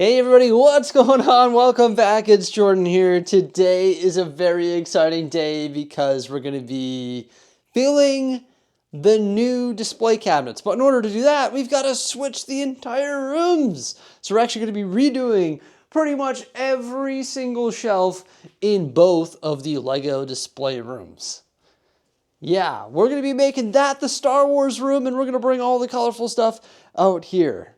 Hey everybody, what's going on? Welcome back. It's Jordan here. Today is a very exciting day because we're going to be filling the new display cabinets. But in order to do that, we've got to switch the entire rooms. So we're actually going to be redoing pretty much every single shelf in both of the Lego display rooms. Yeah, we're going to be making that the Star Wars room, and we're going to bring all the colorful stuff out here.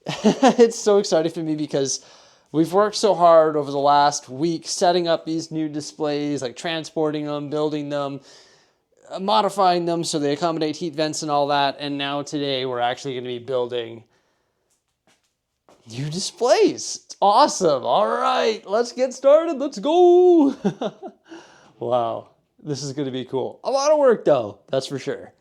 It's so exciting for me because we've worked so hard over the last week setting up these new displays, like transporting them, building them, modifying them so they accommodate heat vents and all that. And now today we're actually going to be building new displays. It's awesome. All right, let's get started. Let's go. Wow, this is going to be cool. A lot of work though, that's for sure.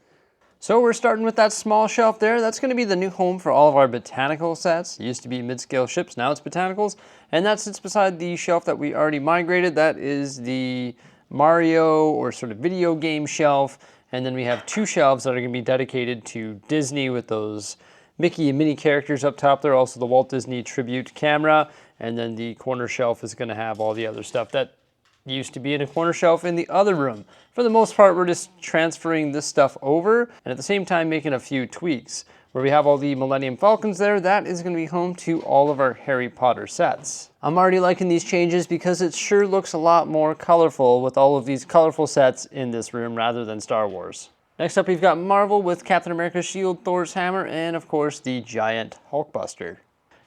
So we're starting with that small shelf there. That's going to be the new home for all of our botanical sets. It used to be mid-scale ships, now it's botanicals. And that sits beside the shelf that we already migrated. That is the Mario or sort of video game shelf. And then we have two shelves that are going to be dedicated to Disney with those Mickey and Minnie characters up top there. Also the Walt Disney tribute camera. And then the corner shelf is going to have all the other stuff that used to be in a corner shelf in the other room. For the most part, we're just transferring this stuff over and at the same time making a few tweaks. Where we have all the Millennium Falcons there, that is going to be home to all of our Harry Potter sets. I'm already liking these changes because it sure looks a lot more colorful with all of these colorful sets in this room rather than Star Wars. Next up, we've got Marvel with Captain America's shield, Thor's hammer, and of course the giant Hulkbuster.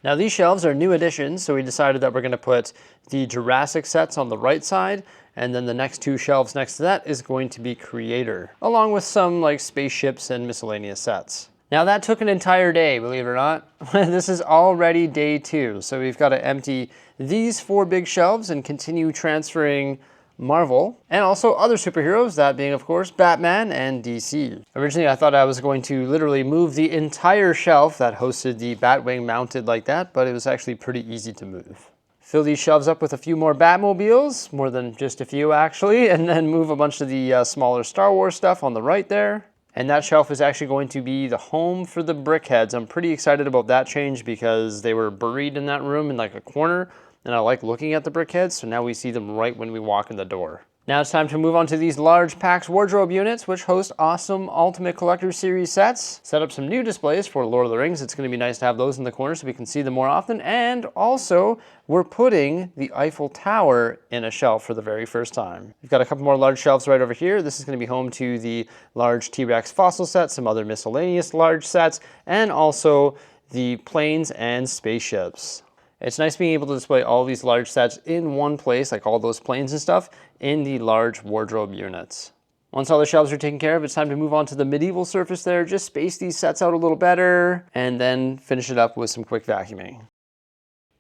Now these shelves are new additions, so we decided that we're going to put the Jurassic sets on the right side, and then the next two shelves next to that is going to be Creator, along with some like spaceships and miscellaneous sets. Now that took an entire day, believe it or not. This is already day 2, so we've got to empty these 4 big shelves and continue transferring Marvel, and also other superheroes, that being, of course, Batman and DC. Originally, I thought I was going to literally move the entire shelf that hosted the Batwing mounted like that, but it was actually pretty easy to move. Fill these shelves up with a few more Batmobiles, more than just a few actually, and then move a bunch of the smaller Star Wars stuff on the right there. And that shelf is actually going to be the home for the Brickheads. I'm pretty excited about that change because they were buried in that room in like a corner. And I like looking at the Brickheads, so now we see them right when we walk in the door. Now it's time to move on to these large PAX wardrobe units, which host awesome Ultimate Collector Series sets. Set up some new displays for Lord of the Rings. It's going to be nice to have those in the corner so we can see them more often. And also, we're putting the Eiffel Tower in a shelf for the very first time. We've got a couple more large shelves right over here. This is going to be home to the large T-Rex fossil set, some other miscellaneous large sets, and also the planes and spaceships. It's nice being able to display all these large sets in one place, like all those planes and stuff, in the large wardrobe units. Once all the shelves are taken care of, it's time to move on to the medieval surface there. Just space these sets out a little better, and then finish it up with some quick vacuuming.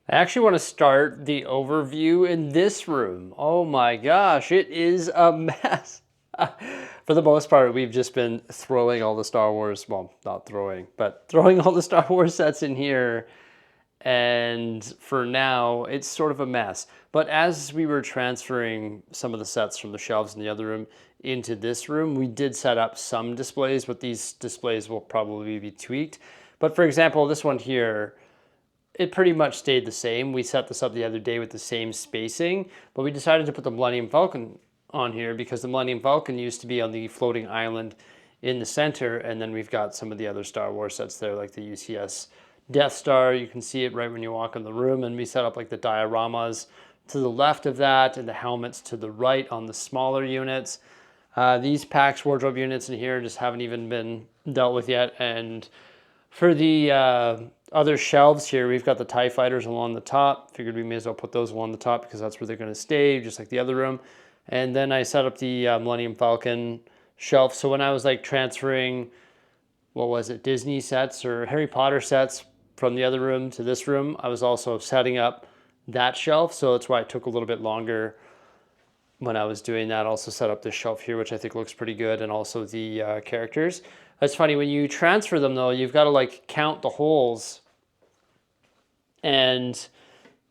I actually want to start the overview in this room. Oh my gosh, it is a mess. For the most part, we've just been throwing all the Star Wars, well, not throwing, but throwing all the Star Wars sets in here. And for now, it's sort of a mess. But as we were transferring some of the sets from the shelves in the other room into this room, we did set up some displays, but these displays will probably be tweaked. But for example, this one here, it pretty much stayed the same. We set this up the other day with the same spacing, but we decided to put the Millennium Falcon on here because the Millennium Falcon used to be on the floating island in the center, and then we've got some of the other Star Wars sets there, like the UCS Death Star. You can see it right when you walk in the room, and we set up like the dioramas to the left of that and the helmets to the right on the smaller units. These PAX wardrobe units in here just haven't even been dealt with yet. And for the other shelves here, we've got the TIE fighters along the top. Figured we may as well put those along the top because that's where they're going to stay, just like the other room. And then I set up the Millennium Falcon shelf. So when I was like transferring, what was it, Disney sets or Harry Potter sets from the other room to this room, I was also setting up that shelf, so that's why it took a little bit longer when I was doing that. Also set up this shelf here, which I think looks pretty good, and also the characters. It's funny, when you transfer them though, you've got to like count the holes and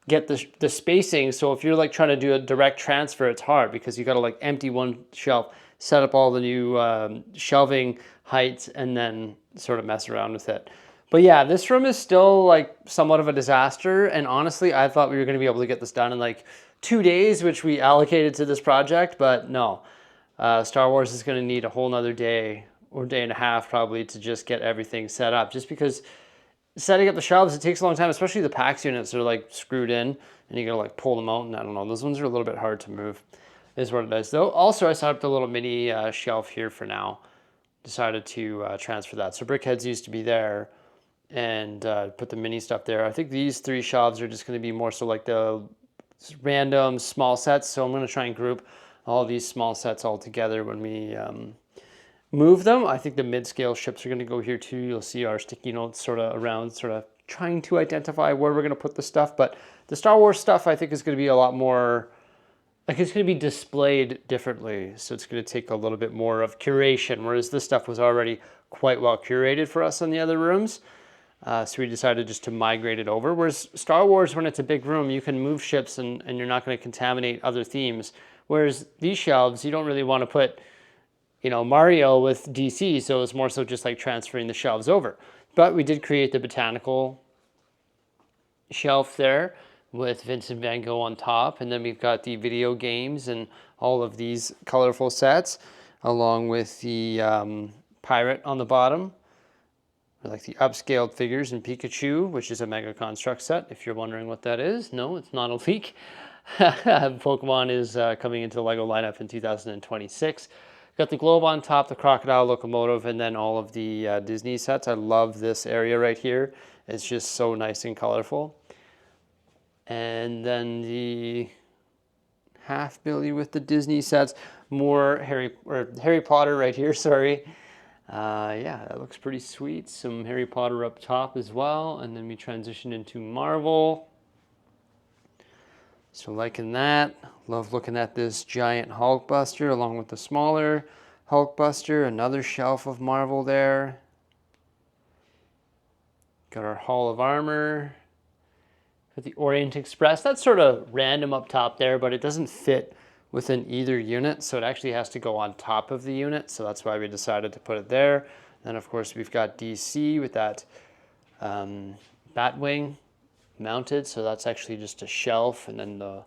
get the spacing. So if you're like trying to do a direct transfer, it's hard because you got to like empty one shelf, set up all the new shelving heights, and then sort of mess around with it. But yeah, this room is still like somewhat of a disaster. And honestly, I thought we were going to be able to get this done in like 2 days, which we allocated to this project, but no. Star Wars is going to need a whole nother day or day and a half probably to just get everything set up. Just because setting up the shelves, it takes a long time, especially the PAX units are like screwed in and you gotta like pull them out. And I don't know, those ones are a little bit hard to move, is what it is. Though also I set up the little mini shelf here for now. Decided to transfer that. So Brickheads used to be there and put the mini stuff there. I think these 3 shelves are just gonna be more so like the random small sets. So I'm gonna try and group all these small sets all together when we move them. I think the mid-scale ships are going to go here too. You'll see our sticky notes sort of around, sort of trying to identify where we're going to put the stuff. But the Star Wars stuff, I think, is going to be a lot more, like it's going to be displayed differently. So it's going to take a little bit more of curation, whereas this stuff was already quite well curated for us in the other rooms. So we decided just to migrate it over. Whereas Star Wars, when it's a big room, you can move ships and you're not going to contaminate other themes. Whereas these shelves, you don't really want to put, you know, Mario with DC, so it's more so just like transferring the shelves over. But we did create the botanical shelf there with Vincent van Gogh on top, and then we've got the video games and all of these colorful sets, along with the pirate on the bottom, like the upscaled figures and Pikachu, which is a Mega Construct set, if you're wondering what that is. No, it's not a leak. Pokemon is coming into the LEGO lineup in 2026. Got the globe on top, the crocodile locomotive, and then all of the Disney sets. I love this area right here. It's just so nice and colorful. And then the half Billy with the Disney sets. More Harry Potter right here, sorry. Yeah, that looks pretty sweet. Some Harry Potter up top as well. And then we transition into Marvel. So liking that. Love looking at this giant Hulkbuster along with the smaller Hulkbuster. Another shelf of Marvel there. Got our Hall of Armor. Got the Orient Express. That's sort of random up top there, but it doesn't fit within either unit. So it actually has to go on top of the unit. So that's why we decided to put it there. Then of course we've got DC with that Batwing mounted, so that's actually just a shelf, and then the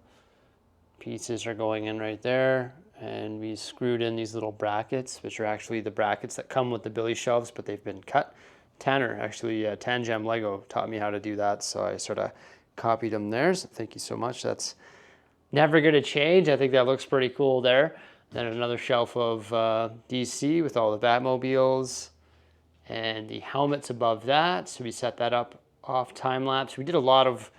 pieces are going in right there, and we screwed in these little brackets, which are actually the brackets that come with the Billy shelves, but they've been cut. Tanner, actually, Tangem Lego taught me how to do that, so I sort of copied them there, so thank you so much. That's never going to change. I think that looks pretty cool there. Then another shelf of DC with all the Batmobiles and the helmets above that, so we set that up off time-lapse. We did a lot of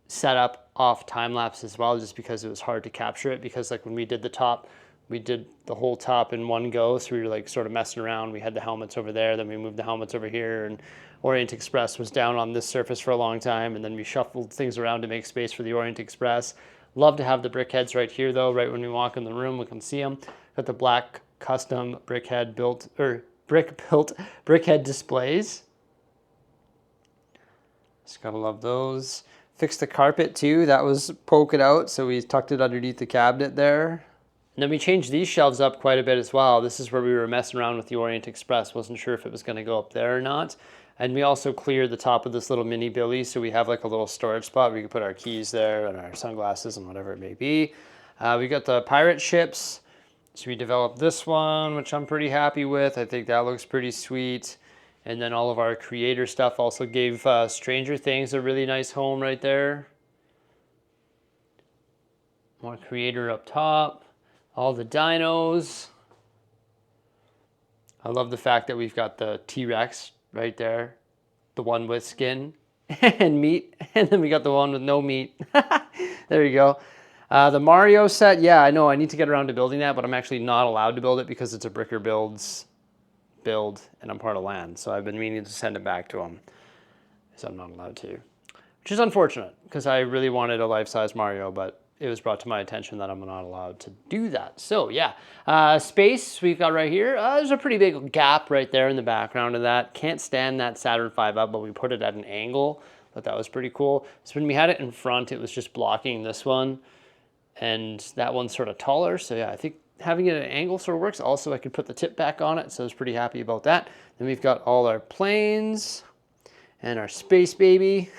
setup off time-lapse as well, just because it was hard to capture it, because like when we did the top, we did the whole top in one go, so we were like sort of messing around. We had the helmets over there, then we moved the helmets over here, and Orient Express was down on this surface for a long time, and then we shuffled things around to make space for the Orient Express. Love to have the brickheads right here though. Right when we walk in the room, we can see them. Got the black custom brickhead built, or brick-built brickhead displays. Just gotta love those. Fixed the carpet too. That was poking out, so we tucked it underneath the cabinet there. And then we changed these shelves up quite a bit as well. This is where we were messing around with the Orient Express. Wasn't sure if it was gonna go up there or not. And we also cleared the top of this little mini Billy, so we have like a little storage spot where we can put our keys there and our sunglasses and whatever it may be. We got the pirate ships. So we developed this one, which I'm pretty happy with. I think that looks pretty sweet. And then all of our creator stuff also gave Stranger Things a really nice home right there. More creator up top. All the dinos. I love the fact that we've got the T-Rex right there. The one with skin and meat. And then we got the one with no meat. There you go. The Mario set, yeah, I know I need to get around to building that, but I'm actually not allowed to build it because it's a Bricker Builds build and I'm part of land. So I've been meaning to send it back to him, so I'm not allowed to, which is unfortunate because I really wanted a life-size Mario, but it was brought to my attention that I'm not allowed to do that. So yeah, space we've got right here. There's a pretty big gap right there in the background of that. Can't stand that Saturn V up, but we put it at an angle. But that was pretty cool. So when we had it in front, it was just blocking this one, and that one's sort of taller. So yeah, I think having it at an angle sort of works. Also, I could put the tip back on it, so I was pretty happy about that. Then we've got all our planes. and our space baby.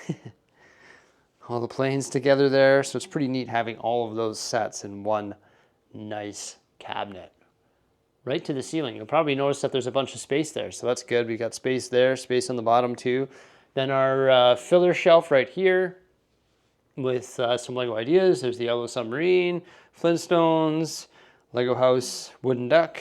All the planes together there. So it's pretty neat having all of those sets in one nice cabinet. Right to the ceiling. You'll probably notice that there's a bunch of space there. So that's good. We got space there, space on the bottom too. Then our filler shelf right here with some Lego ideas. There's the Yellow Submarine, Flintstones, Lego House, Wooden Duck.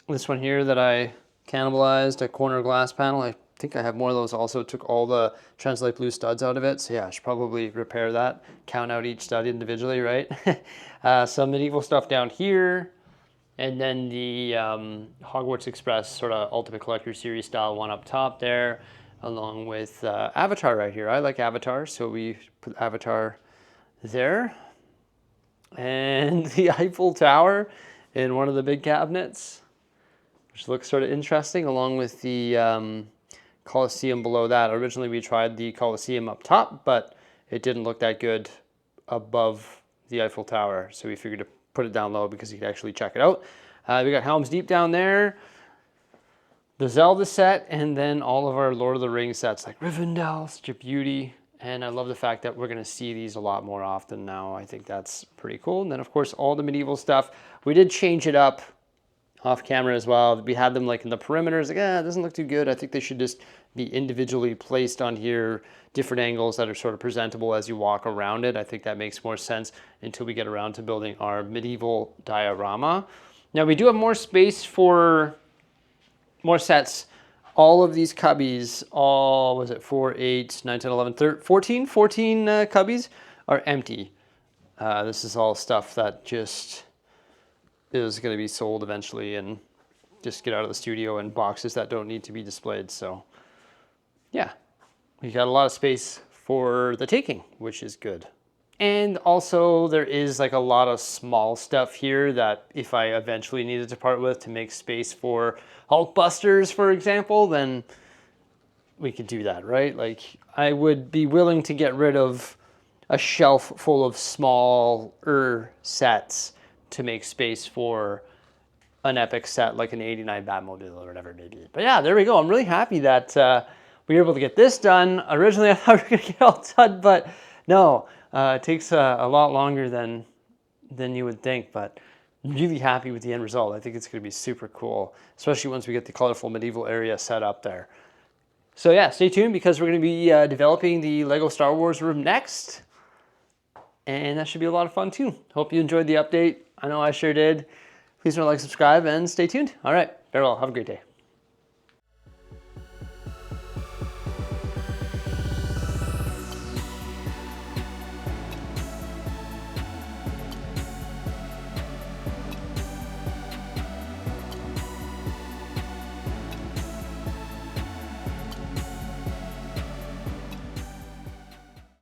This one here that I cannibalized, a corner glass panel. I think I have more of those also. Took all the Translite Blue studs out of it. So yeah, I should probably repair that. Count out each stud individually, right? Some medieval stuff down here. And then the Hogwarts Express sort of Ultimate Collector Series style one up top there, along with Avatar right here. I like Avatar, so we put Avatar there. And the Eiffel Tower in one of the big cabinets, which looks sort of interesting, along with the Colosseum below that. Originally we tried the Colosseum up top, but it didn't look that good above the Eiffel Tower, so we figured to put it down low because you could actually check it out. We got Helm's Deep down there, the Zelda set, and then all of our Lord of the Rings sets like Rivendell, such a beauty. And I love the fact that we're going to see these a lot more often now. I think that's pretty cool. And then of course all the medieval stuff. We did change it up off camera as well. We had them like in the perimeters, like, it doesn't look too good. I think they should just be individually placed on here, different angles that are sort of presentable as you walk around it. I think that makes more sense until we get around to building our medieval diorama. Now we do have more space for more sets. All of these cubbies, all, was it 4, 8, 9, 10, 11, 13, 14 cubbies are empty. This is all stuff that just is going to be sold eventually and just get out of the studio in boxes that don't need to be displayed. So yeah, we got a lot of space for the taking, which is good. And also there is like a lot of small stuff here that if I eventually needed to part with to make space for Hulkbusters, for example, then we could do that, right? Like I would be willing to get rid of a shelf full of smaller sets to make space for an epic set like an 89 Batmobile or whatever it may be. But yeah, there we go. I'm really happy that we were able to get this done. Originally I thought we were gonna get all done, but no, it takes a lot longer than you would think, but I'm really happy with the end result. I think it's gonna be super cool, especially once we get the colorful medieval area set up there. So yeah, stay tuned because we're gonna be developing the Lego Star Wars room next. And that should be a lot of fun too. Hope you enjoyed the update. I know I sure did. Please don't like, subscribe, and stay tuned. All right, farewell. Have a great day.